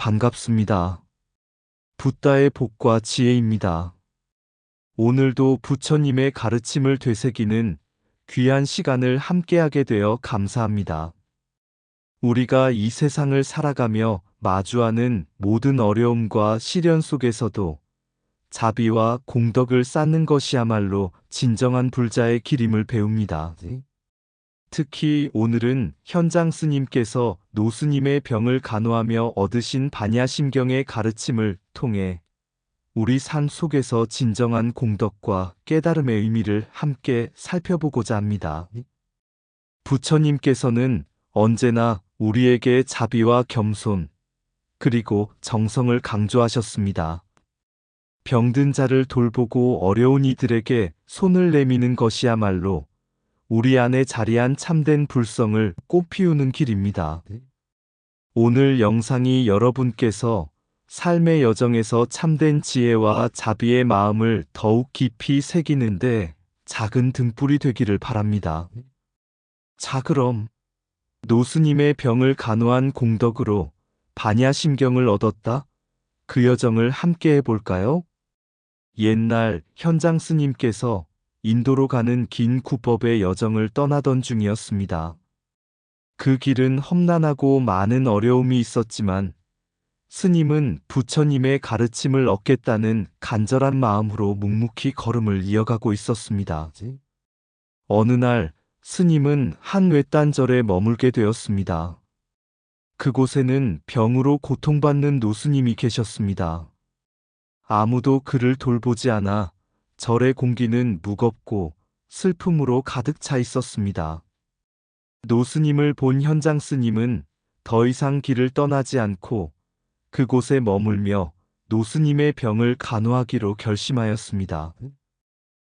반갑습니다. 붓다의 복과 지혜입니다. 오늘도 부처님의 가르침을 되새기는 귀한 시간을 함께하게 되어 감사합니다. 우리가 이 세상을 살아가며 마주하는 모든 어려움과 시련 속에서도 자비와 공덕을 쌓는 것이야말로 진정한 불자의 길임을 배웁니다. 특히 오늘은 현장 스님께서 노스님의 병을 간호하며 얻으신 반야심경의 가르침을 통해 우리 삶 속에서 진정한 공덕과 깨달음의 의미를 함께 살펴보고자 합니다. 부처님께서는 언제나 우리에게 자비와 겸손, 그리고 정성을 강조하셨습니다. 병든 자를 돌보고 어려운 이들에게 손을 내미는 것이야말로 우리 안에 자리한 참된 불성을 꽃피우는 길입니다. 오늘 영상이 여러분께서 삶의 여정에서 참된 지혜와 자비의 마음을 더욱 깊이 새기는데 작은 등불이 되기를 바랍니다. 자, 그럼 노스님의 병을 간호한 공덕으로 반야심경을 얻었다. 그 여정을 함께 해볼까요? 옛날 현장 스님께서 인도로 가는 긴 구법의 여정을 떠나던 중이었습니다. 그 길은 험난하고 많은 어려움이 있었지만 스님은 부처님의 가르침을 얻겠다는 간절한 마음으로 묵묵히 걸음을 이어가고 있었습니다. 어느 날 스님은 한 외딴절에 머물게 되었습니다. 그곳에는 병으로 고통받는 노스님이 계셨습니다. 아무도 그를 돌보지 않아 절의 공기는 무겁고 슬픔으로 가득 차 있었습니다. 노스님을 본 현장 스님은 더 이상 길을 떠나지 않고 그곳에 머물며 노스님의 병을 간호하기로 결심하였습니다.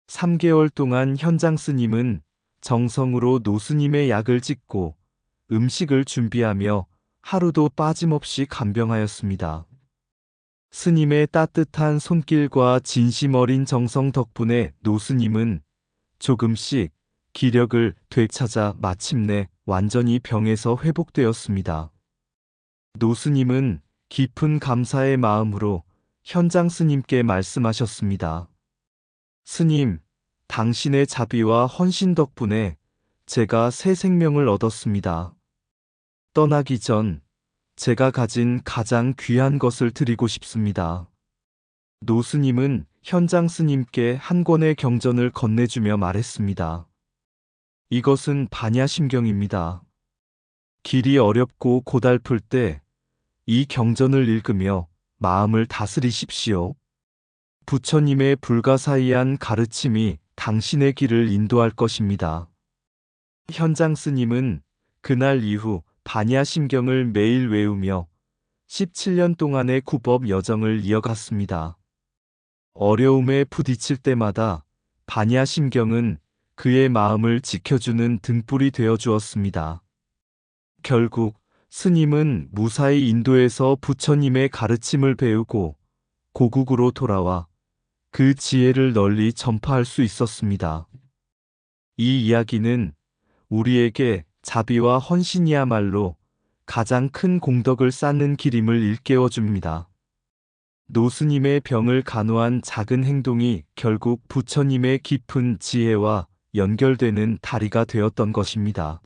3개월 동안 현장 스님은 정성으로 노스님의 약을 짓고 음식을 준비하며 하루도 빠짐없이 간병하였습니다. 스님의 따뜻한 손길과 진심 어린 정성 덕분에 노스님은 조금씩 기력을 되찾아 마침내 완전히 병에서 회복되었습니다. 노스님은 깊은 감사의 마음으로 현장 스님께 말씀하셨습니다. 스님, 당신의 자비와 헌신 덕분에 제가 새 생명을 얻었습니다. 떠나기 전 제가 가진 가장 귀한 것을 드리고 싶습니다. 노스님은 현장 스님께 한 권의 경전을 건네주며 말했습니다. 이것은 반야심경입니다. 길이 어렵고 고달플 때 이 경전을 읽으며 마음을 다스리십시오. 부처님의 불가사의한 가르침이 당신의 길을 인도할 것입니다. 현장 스님은 그날 이후 반야심경을 매일 외우며 17년 동안의 구법 여정을 이어갔습니다. 어려움에 부딪힐 때마다 반야심경은 그의 마음을 지켜주는 등불이 되어 주었습니다. 결국 스님은 무사히 인도에서 부처님의 가르침을 배우고 고국으로 돌아와 그 지혜를 널리 전파할 수 있었습니다. 이 이야기는 우리에게 자비와 헌신이야말로 가장 큰 공덕을 쌓는 길임을 일깨워 줍니다. 노스님의 병을 간호한 작은 행동이 결국 부처님의 깊은 지혜와 연결되는 다리가 되었던 것입니다.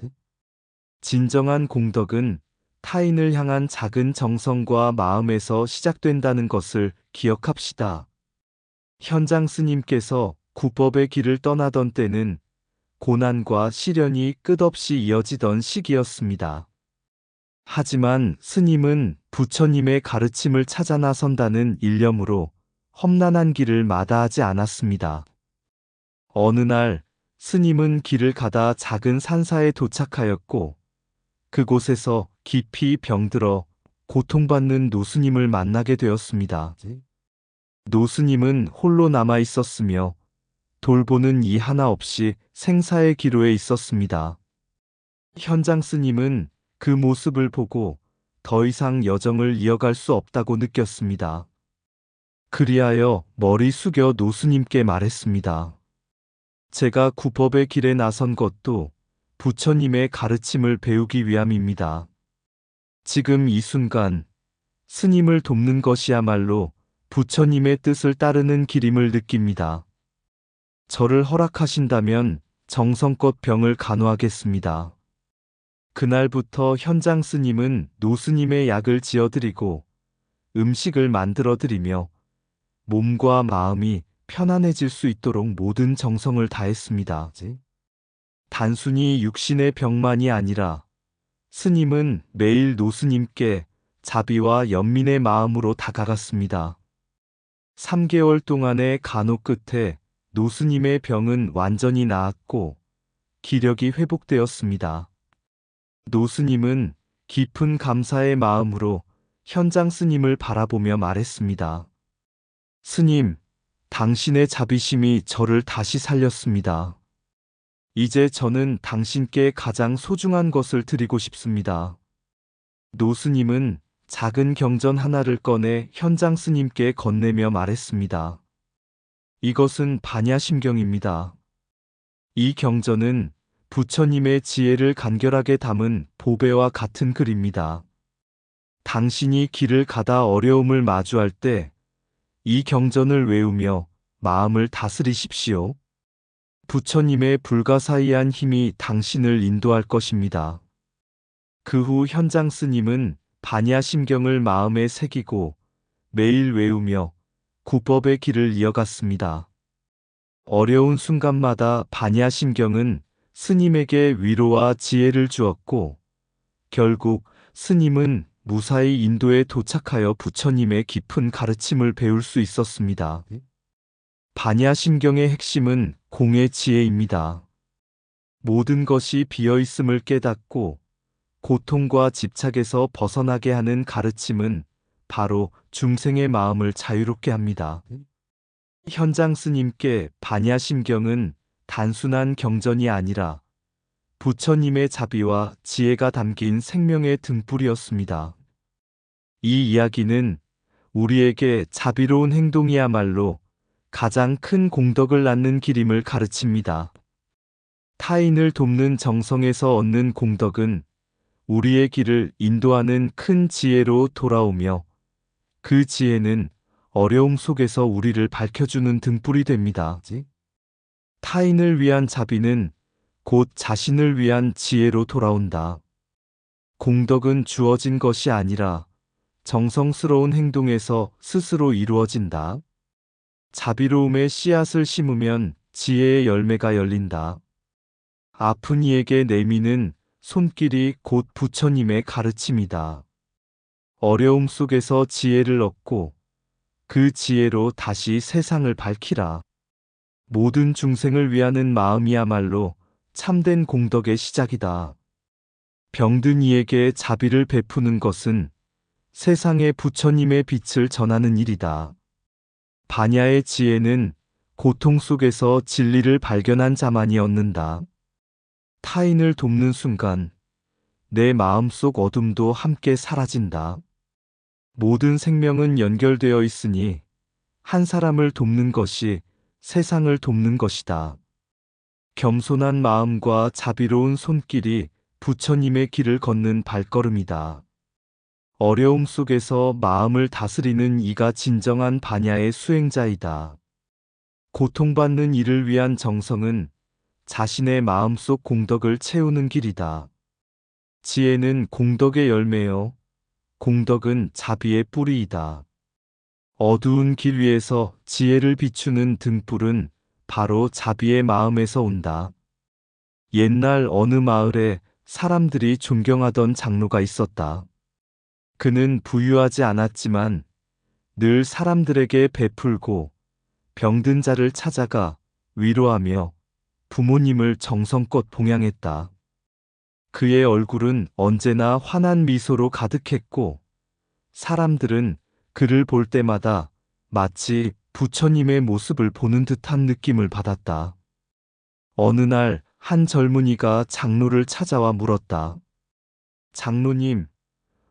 진정한 공덕은 타인을 향한 작은 정성과 마음에서 시작된다는 것을 기억합시다. 현장 스님께서 구법의 길을 떠나던 때는 고난과 시련이 끝없이 이어지던 시기였습니다. 하지만 스님은 부처님의 가르침을 찾아 나선다는 일념으로 험난한 길을 마다하지 않았습니다. 어느 날 스님은 길을 가다 작은 산사에 도착하였고 그곳에서 깊이 병들어 고통받는 노스님을 만나게 되었습니다. 노스님은 홀로 남아 있었으며 돌보는 이 하나 없이 생사의 기로에 있었습니다. 현장 스님은 그 모습을 보고 더 이상 여정을 이어갈 수 없다고 느꼈습니다. 그리하여 머리 숙여 노스님께 말했습니다. 제가 구법의 길에 나선 것도 부처님의 가르침을 배우기 위함입니다. 지금 이 순간 스님을 돕는 것이야말로 부처님의 뜻을 따르는 길임을 느낍니다. 저를 허락하신다면 정성껏 병을 간호하겠습니다. 그날부터 현장 스님은 노스님의 약을 지어드리고 음식을 만들어드리며 몸과 마음이 편안해질 수 있도록 모든 정성을 다했습니다. 단순히 육신의 병만이 아니라 스님은 매일 노스님께 자비와 연민의 마음으로 다가갔습니다. 3개월 동안의 간호 끝에 노스님의 병은 완전히 나았고 기력이 회복되었습니다. 노스님은 깊은 감사의 마음으로 현장 스님을 바라보며 말했습니다. 스님, 당신의 자비심이 저를 다시 살렸습니다. 이제 저는 당신께 가장 소중한 것을 드리고 싶습니다. 노스님은 작은 경전 하나를 꺼내 현장 스님께 건네며 말했습니다. 이것은 반야심경입니다. 이 경전은 부처님의 지혜를 간결하게 담은 보배와 같은 글입니다. 당신이 길을 가다 어려움을 마주할 때 이 경전을 외우며 마음을 다스리십시오. 부처님의 불가사의한 힘이 당신을 인도할 것입니다. 그 후 현장 스님은 반야심경을 마음에 새기고 매일 외우며 구법의 길을 이어갔습니다. 어려운 순간마다 반야심경은 스님에게 위로와 지혜를 주었고 결국 스님은 무사히 인도에 도착하여 부처님의 깊은 가르침을 배울 수 있었습니다. 반야심경의 핵심은 공의 지혜입니다. 모든 것이 비어있음을 깨닫고 고통과 집착에서 벗어나게 하는 가르침은 바로 중생의 마음을 자유롭게 합니다. 현장 스님께 반야심경은 단순한 경전이 아니라 부처님의 자비와 지혜가 담긴 생명의 등불이었습니다. 이 이야기는 우리에게 자비로운 행동이야말로 가장 큰 공덕을 낳는 길임을 가르칩니다. 타인을 돕는 정성에서 얻는 공덕은 우리의 길을 인도하는 큰 지혜로 돌아오며 그 지혜는 어려움 속에서 우리를 밝혀주는 등불이 됩니다. 타인을 위한 자비는 곧 자신을 위한 지혜로 돌아온다. 공덕은 주어진 것이 아니라 정성스러운 행동에서 스스로 이루어진다. 자비로움의 씨앗을 심으면 지혜의 열매가 열린다. 아픈 이에게 내미는 손길이 곧 부처님의 가르침이다. 어려움 속에서 지혜를 얻고 그 지혜로 다시 세상을 밝히라. 모든 중생을 위하는 마음이야말로 참된 공덕의 시작이다. 병든 이에게 자비를 베푸는 것은 세상에 부처님의 빛을 전하는 일이다. 반야의 지혜는 고통 속에서 진리를 발견한 자만이 얻는다. 타인을 돕는 순간 내 마음속 어둠도 함께 사라진다. 모든 생명은 연결되어 있으니 한 사람을 돕는 것이 세상을 돕는 것이다. 겸손한 마음과 자비로운 손길이 부처님의 길을 걷는 발걸음이다. 어려움 속에서 마음을 다스리는 이가 진정한 반야의 수행자이다. 고통받는 이를 위한 정성은 자신의 마음속 공덕을 채우는 길이다. 지혜는 공덕의 열매요. 공덕은 자비의 뿌리이다. 어두운 길 위에서 지혜를 비추는 등불은 바로 자비의 마음에서 온다. 옛날 어느 마을에 사람들이 존경하던 장로가 있었다. 그는 부유하지 않았지만 늘 사람들에게 베풀고 병든 자를 찾아가 위로하며 부모님을 정성껏 봉양했다. 그의 얼굴은 언제나 환한 미소로 가득했고 사람들은 그를 볼 때마다 마치 부처님의 모습을 보는 듯한 느낌을 받았다. 어느 날 한 젊은이가 장로를 찾아와 물었다. 장로님,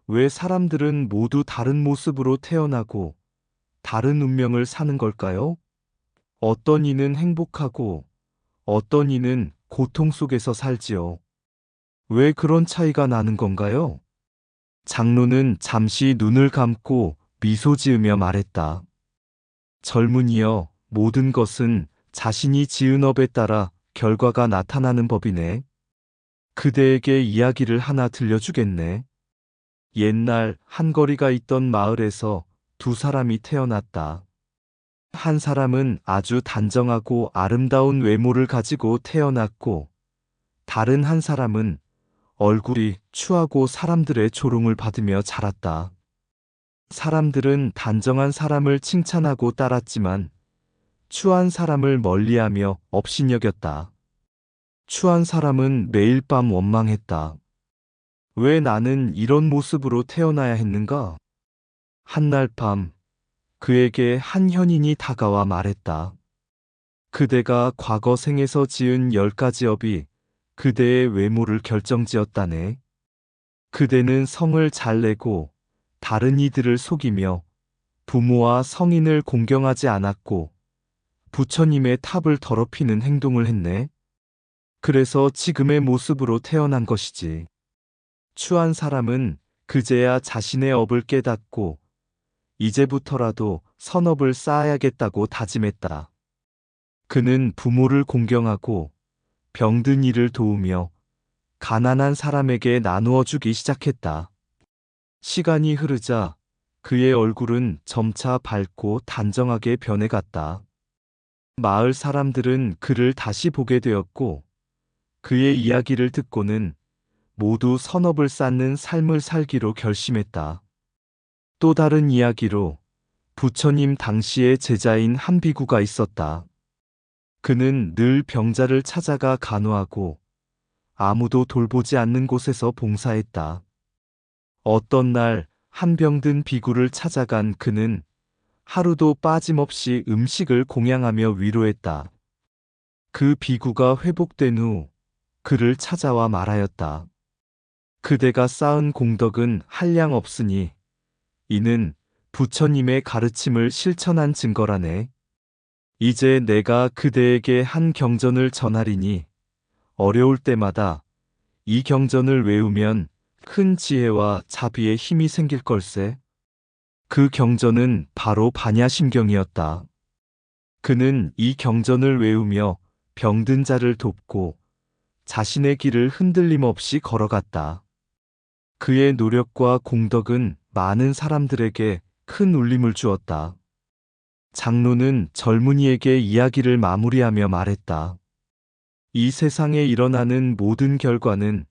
왜 사람들은 모두 다른 모습으로 태어나고 다른 운명을 사는 걸까요? 어떤 이는 행복하고 어떤 이는 고통 속에서 살지요. 왜 그런 차이가 나는 건가요? 장로는 잠시 눈을 감고 미소 지으며 말했다. 젊은이여, 모든 것은 자신이 지은 업에 따라 결과가 나타나는 법이네. 그대에게 이야기를 하나 들려주겠네. 옛날 한거리가 있던 마을에서 두 사람이 태어났다. 한 사람은 아주 단정하고 아름다운 외모를 가지고 태어났고, 다른 한 사람은 얼굴이 추하고 사람들의 조롱을 받으며 자랐다. 사람들은 단정한 사람을 칭찬하고 따랐지만, 추한 사람을 멀리하며 업신여겼다. 추한 사람은 매일 밤 원망했다. 왜 나는 이런 모습으로 태어나야 했는가? 한날 밤, 그에게 한 현인이 다가와 말했다. 그대가 과거 생에서 지은 10가지 업이 그대의 외모를 결정지었다네. 그대는 성을 잘 내고 다른 이들을 속이며 부모와 성인을 공경하지 않았고 부처님의 탑을 더럽히는 행동을 했네. 그래서 지금의 모습으로 태어난 것이지. 추한 사람은 그제야 자신의 업을 깨닫고 이제부터라도 선업을 쌓아야겠다고 다짐했다. 그는 부모를 공경하고 병든 이를 도우며 가난한 사람에게 나누어 주기 시작했다. 시간이 흐르자 그의 얼굴은 점차 밝고 단정하게 변해갔다. 마을 사람들은 그를 다시 보게 되었고 그의 이야기를 듣고는 모두 선업을 쌓는 삶을 살기로 결심했다. 또 다른 이야기로 부처님 당시의 제자인 한 비구가 있었다. 그는 늘 병자를 찾아가 간호하고 아무도 돌보지 않는 곳에서 봉사했다. 어떤 날 한 병든 비구를 찾아간 그는 하루도 빠짐없이 음식을 공양하며 위로했다. 그 비구가 회복된 후 그를 찾아와 말하였다. 그대가 쌓은 공덕은 한량 없으니 이는 부처님의 가르침을 실천한 증거라네. 이제 내가 그대에게 한 경전을 전하리니 어려울 때마다 이 경전을 외우면 큰 지혜와 자비의 힘이 생길 걸세. 그 경전은 바로 반야심경이었다. 그는 이 경전을 외우며 병든 자를 돕고 자신의 길을 흔들림 없이 걸어갔다. 그의 노력과 공덕은 많은 사람들에게 큰 울림을 주었다. 장로는 젊은이에게 이야기를 마무리하며 말했다. 이 세상에 일어나는 모든 결과는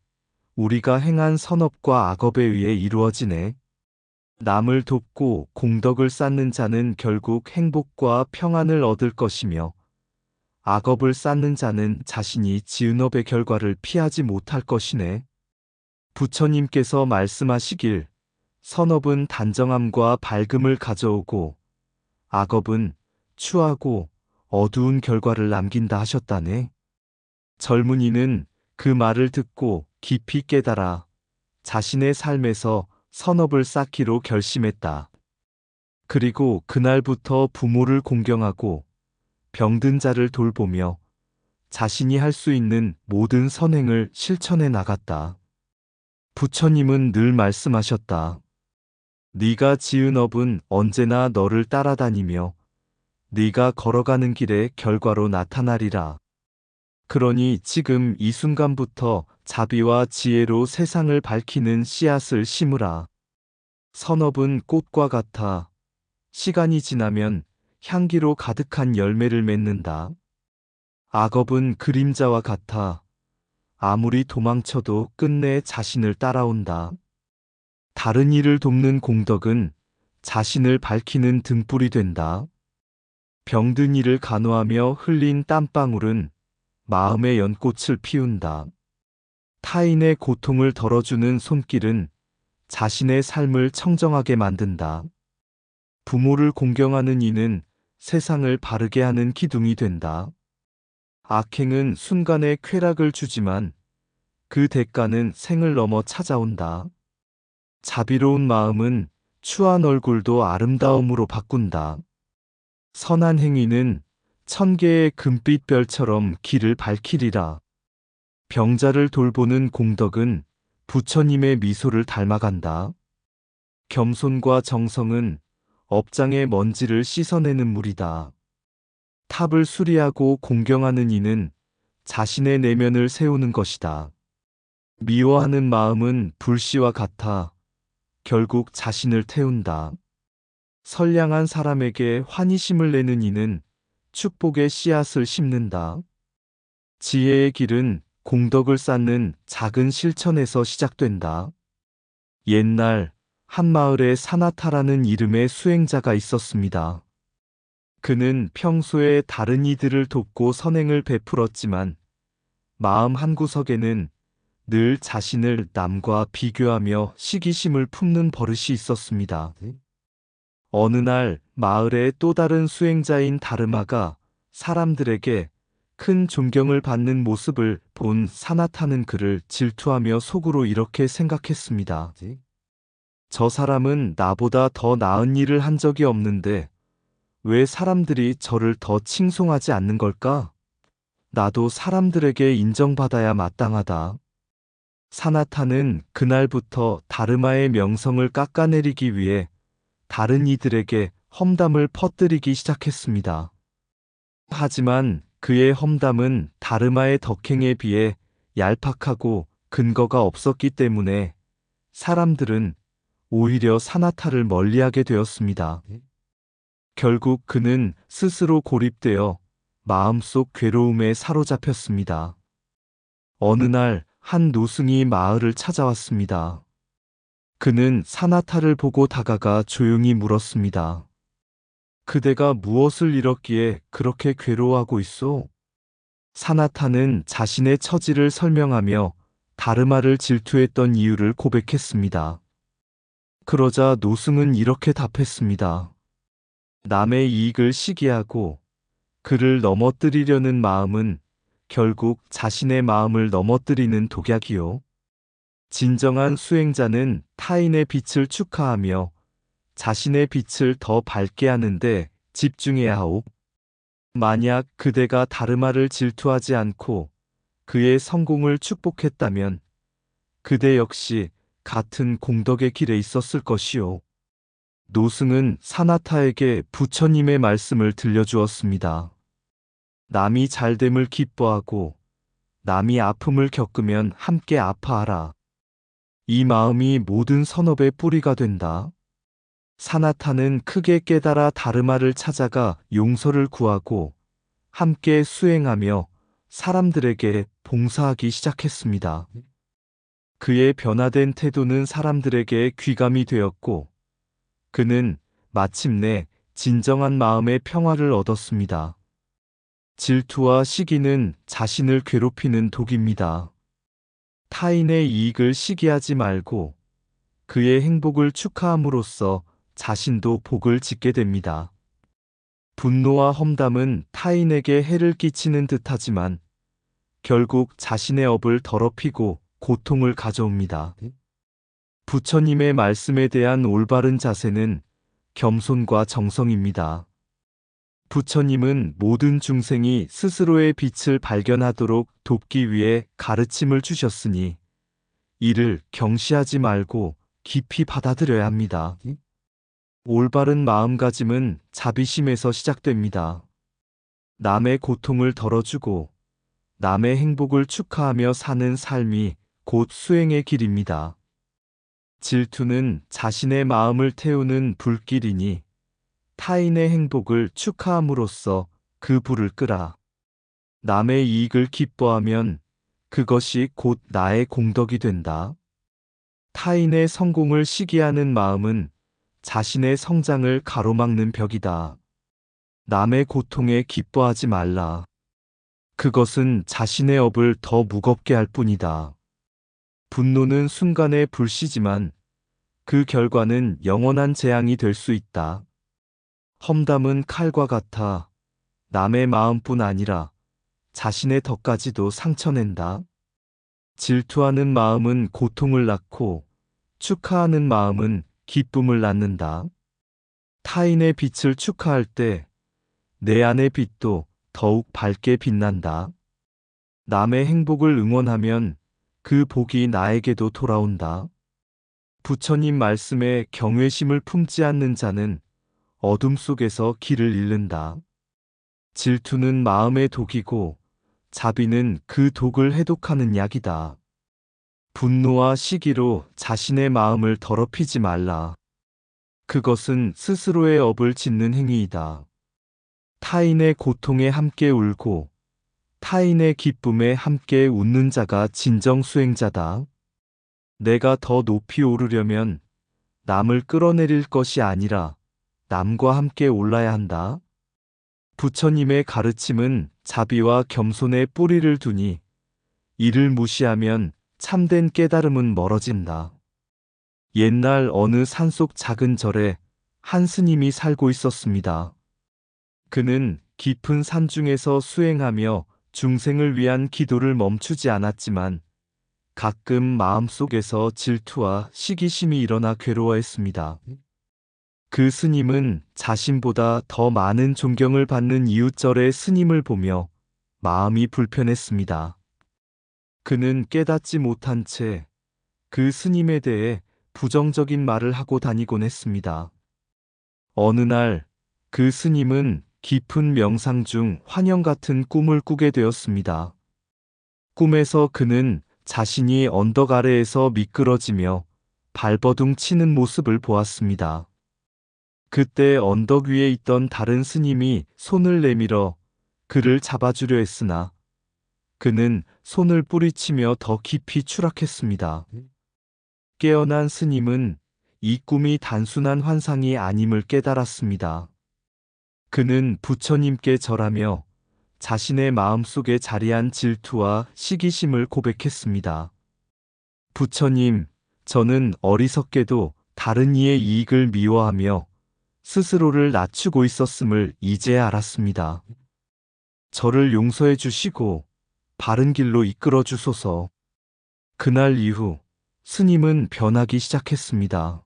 우리가 행한 선업과 악업에 의해 이루어지네. 남을 돕고 공덕을 쌓는 자는 결국 행복과 평안을 얻을 것이며 악업을 쌓는 자는 자신이 지은 업의 결과를 피하지 못할 것이네. 부처님께서 말씀하시길 선업은 단정함과 밝음을 가져오고 악업은 추하고 어두운 결과를 남긴다 하셨다네. 젊은이는 그 말을 듣고 깊이 깨달아 자신의 삶에서 선업을 쌓기로 결심했다. 그리고 그날부터 부모를 공경하고 병든 자를 돌보며 자신이 할 수 있는 모든 선행을 실천해 나갔다. 부처님은 늘 말씀하셨다. 네가 지은 업은 언제나 너를 따라다니며 네가 걸어가는 길의 결과로 나타나리라. 그러니 지금 이 순간부터 자비와 지혜로 세상을 밝히는 씨앗을 심으라. 선업은 꽃과 같아 시간이 지나면 향기로 가득한 열매를 맺는다. 악업은 그림자와 같아 아무리 도망쳐도 끝내 자신을 따라온다. 다른 이를 돕는 공덕은 자신을 밝히는 등불이 된다. 병든 이를 간호하며 흘린 땀방울은 마음의 연꽃을 피운다. 타인의 고통을 덜어주는 손길은 자신의 삶을 청정하게 만든다. 부모를 공경하는 이는 세상을 바르게 하는 기둥이 된다. 악행은 순간의 쾌락을 주지만 그 대가는 생을 넘어 찾아온다. 자비로운 마음은 추한 얼굴도 아름다움으로 바꾼다. 선한 행위는 1000개의 금빛별처럼 길을 밝히리라. 병자를 돌보는 공덕은 부처님의 미소를 닮아간다. 겸손과 정성은 업장의 먼지를 씻어내는 물이다. 탑을 수리하고 공경하는 이는 자신의 내면을 세우는 것이다. 미워하는 마음은 불씨와 같아 결국 자신을 태운다. 선량한 사람에게 환희심을 내는 이는 축복의 씨앗을 심는다. 지혜의 길은 공덕을 쌓는 작은 실천에서 시작된다. 옛날 한 마을에 사나타라는 이름의 수행자가 있었습니다. 그는 평소에 다른 이들을 돕고 선행을 베풀었지만 마음 한구석에는 늘 자신을 남과 비교하며 시기심을 품는 버릇이 있었습니다. 어느 날 마을의 또 다른 수행자인 다르마가 사람들에게 큰 존경을 받는 모습을 본 사나타는 그를 질투하며 속으로 이렇게 생각했습니다. 저 사람은 나보다 더 나은 일을 한 적이 없는데 왜 사람들이 저를 더 칭송하지 않는 걸까? 나도 사람들에게 인정받아야 마땅하다. 사나타는 그날부터 다르마의 명성을 깎아내리기 위해 다른 이들에게 험담을 퍼뜨리기 시작했습니다. 하지만 그의 험담은 다르마의 덕행에 비해 얄팍하고 근거가 없었기 때문에 사람들은 오히려 사나타를 멀리하게 되었습니다. 결국 그는 스스로 고립되어 마음속 괴로움에 사로잡혔습니다. 어느 날 한 노승이 마을을 찾아왔습니다. 그는 사나타를 보고 다가가 조용히 물었습니다. 그대가 무엇을 잃었기에 그렇게 괴로워하고 있소? 사나타는 자신의 처지를 설명하며 다르마를 질투했던 이유를 고백했습니다. 그러자 노승은 이렇게 답했습니다. 남의 이익을 시기하고 그를 넘어뜨리려는 마음은 결국 자신의 마음을 넘어뜨리는 독약이요. 진정한 수행자는 타인의 빛을 축하하며 자신의 빛을 더 밝게 하는데 집중해야 하오. 만약 그대가 다르마를 질투하지 않고 그의 성공을 축복했다면 그대 역시 같은 공덕의 길에 있었을 것이오. 노승은 사나타에게 부처님의 말씀을 들려주었습니다. 남이 잘됨을 기뻐하고 남이 아픔을 겪으면 함께 아파하라. 이 마음이 모든 선업의 뿌리가 된다. 사나타는 크게 깨달아 다르마를 찾아가 용서를 구하고 함께 수행하며 사람들에게 봉사하기 시작했습니다. 그의 변화된 태도는 사람들에게 귀감이 되었고 그는 마침내 진정한 마음의 평화를 얻었습니다. 질투와 시기는 자신을 괴롭히는 독입니다. 타인의 이익을 시기하지 말고 그의 행복을 축하함으로써 자신도 복을 짓게 됩니다. 분노와 험담은 타인에게 해를 끼치는 듯하지만 결국 자신의 업을 더럽히고 고통을 가져옵니다. 부처님의 말씀에 대한 올바른 자세는 겸손과 정성입니다. 부처님은 모든 중생이 스스로의 빛을 발견하도록 돕기 위해 가르침을 주셨으니 이를 경시하지 말고 깊이 받아들여야 합니다. 올바른 마음가짐은 자비심에서 시작됩니다. 남의 고통을 덜어주고 남의 행복을 축하하며 사는 삶이 곧 수행의 길입니다. 질투는 자신의 마음을 태우는 불길이니 타인의 행복을 축하함으로써 그 불을 끄라. 남의 이익을 기뻐하면 그것이 곧 나의 공덕이 된다. 타인의 성공을 시기하는 마음은 자신의 성장을 가로막는 벽이다. 남의 고통에 기뻐하지 말라. 그것은 자신의 업을 더 무겁게 할 뿐이다. 분노는 순간의 불씨지만 그 결과는 영원한 재앙이 될 수 있다. 험담은 칼과 같아 남의 마음뿐 아니라 자신의 덕까지도 상처낸다. 질투하는 마음은 고통을 낳고 축하하는 마음은 기쁨을 낳는다. 타인의 빛을 축하할 때 내 안의 빛도 더욱 밝게 빛난다. 남의 행복을 응원하면 그 복이 나에게도 돌아온다. 부처님 말씀에 경외심을 품지 않는 자는 어둠 속에서 길을 잃는다. 질투는 마음의 독이고 자비는 그 독을 해독하는 약이다. 분노와 시기로 자신의 마음을 더럽히지 말라. 그것은 스스로의 업을 짓는 행위이다. 타인의 고통에 함께 울고 타인의 기쁨에 함께 웃는 자가 진정 수행자다. 내가 더 높이 오르려면 남을 끌어내릴 것이 아니라 남과 함께 올라야 한다. 부처님의 가르침은 자비와 겸손에 뿌리를 두니 이를 무시하면 참된 깨달음은 멀어진다. 옛날 어느 산속 작은 절에 한 스님이 살고 있었습니다. 그는 깊은 산중에서 수행하며 중생을 위한 기도를 멈추지 않았지만 가끔 마음속에서 질투와 시기심이 일어나 괴로워했습니다. 그 스님은 자신보다 더 많은 존경을 받는 이웃절의 스님을 보며 마음이 불편했습니다. 그는 깨닫지 못한 채 그 스님에 대해 부정적인 말을 하고 다니곤 했습니다. 어느 날 그 스님은 깊은 명상 중 환영 같은 꿈을 꾸게 되었습니다. 꿈에서 그는 자신이 언덕 아래에서 미끄러지며 발버둥 치는 모습을 보았습니다. 그때 언덕 위에 있던 다른 스님이 손을 내밀어 그를 잡아주려 했으나 그는 손을 뿌리치며 더 깊이 추락했습니다. 깨어난 스님은 이 꿈이 단순한 환상이 아님을 깨달았습니다. 그는 부처님께 절하며 자신의 마음속에 자리한 질투와 시기심을 고백했습니다. 부처님, 저는 어리석게도 다른 이의 이익을 미워하며 스스로를 낮추고 있었음을 이제야 알았습니다. 저를 용서해 주시고 바른 길로 이끌어 주소서. 그날 이후 스님은 변하기 시작했습니다.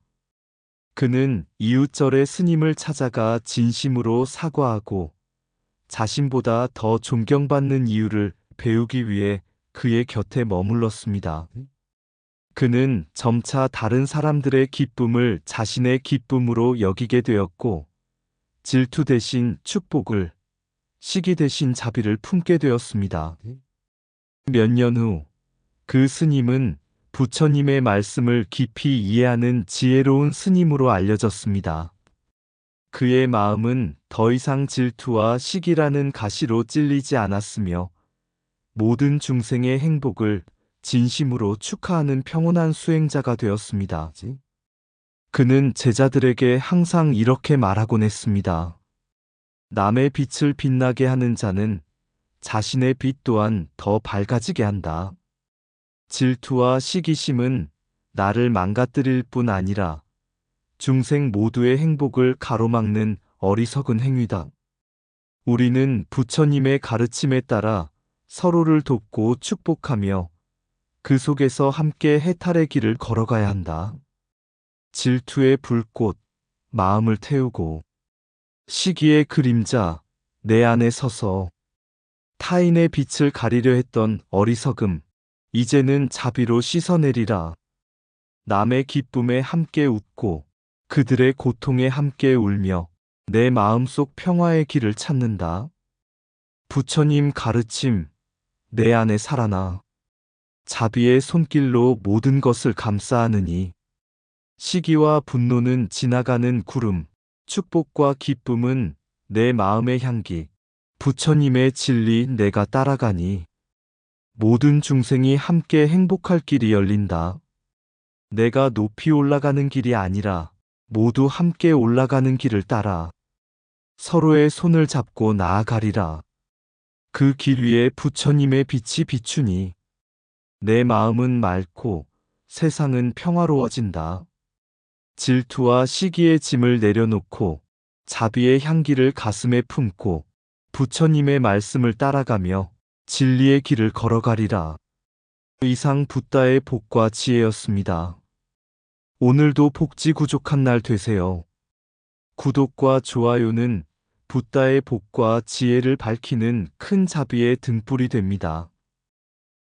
그는 이웃절의 스님을 찾아가 진심으로 사과하고 자신보다 더 존경받는 이유를 배우기 위해 그의 곁에 머물렀습니다. 그는 점차 다른 사람들의 기쁨을 자신의 기쁨으로 여기게 되었고, 질투 대신 축복을, 시기 대신 자비를 품게 되었습니다. 몇 년 후, 그 스님은 부처님의 말씀을 깊이 이해하는 지혜로운 스님으로 알려졌습니다. 그의 마음은 더 이상 질투와 시기라는 가시로 찔리지 않았으며 모든 중생의 행복을 진심으로 축하하는 평온한 수행자가 되었습니다. 그는 제자들에게 항상 이렇게 말하곤 했습니다. 남의 빛을 빛나게 하는 자는 자신의 빛 또한 더 밝아지게 한다. 질투와 시기심은 나를 망가뜨릴 뿐 아니라 중생 모두의 행복을 가로막는 어리석은 행위다. 우리는 부처님의 가르침에 따라 서로를 돕고 축복하며 그 속에서 함께 해탈의 길을 걸어가야 한다. 질투의 불꽃, 마음을 태우고 시기의 그림자, 내 안에 서서 타인의 빛을 가리려 했던 어리석음, 이제는 자비로 씻어내리라. 남의 기쁨에 함께 웃고 그들의 고통에 함께 울며 내 마음속 평화의 길을 찾는다. 부처님 가르침, 내 안에 살아나. 자비의 손길로 모든 것을 감싸하느니 시기와 분노는 지나가는 구름, 축복과 기쁨은 내 마음의 향기, 부처님의 진리 내가 따라가니 모든 중생이 함께 행복할 길이 열린다. 내가 높이 올라가는 길이 아니라 모두 함께 올라가는 길을 따라 서로의 손을 잡고 나아가리라. 그 길 위에 부처님의 빛이 비추니 내 마음은 맑고 세상은 평화로워진다. 질투와 시기의 짐을 내려놓고 자비의 향기를 가슴에 품고 부처님의 말씀을 따라가며 진리의 길을 걸어가리라. 이상 붓다의 복과 지혜였습니다. 오늘도 복지 구족한 날 되세요. 구독과 좋아요는 붓다의 복과 지혜를 밝히는 큰 자비의 등불이 됩니다.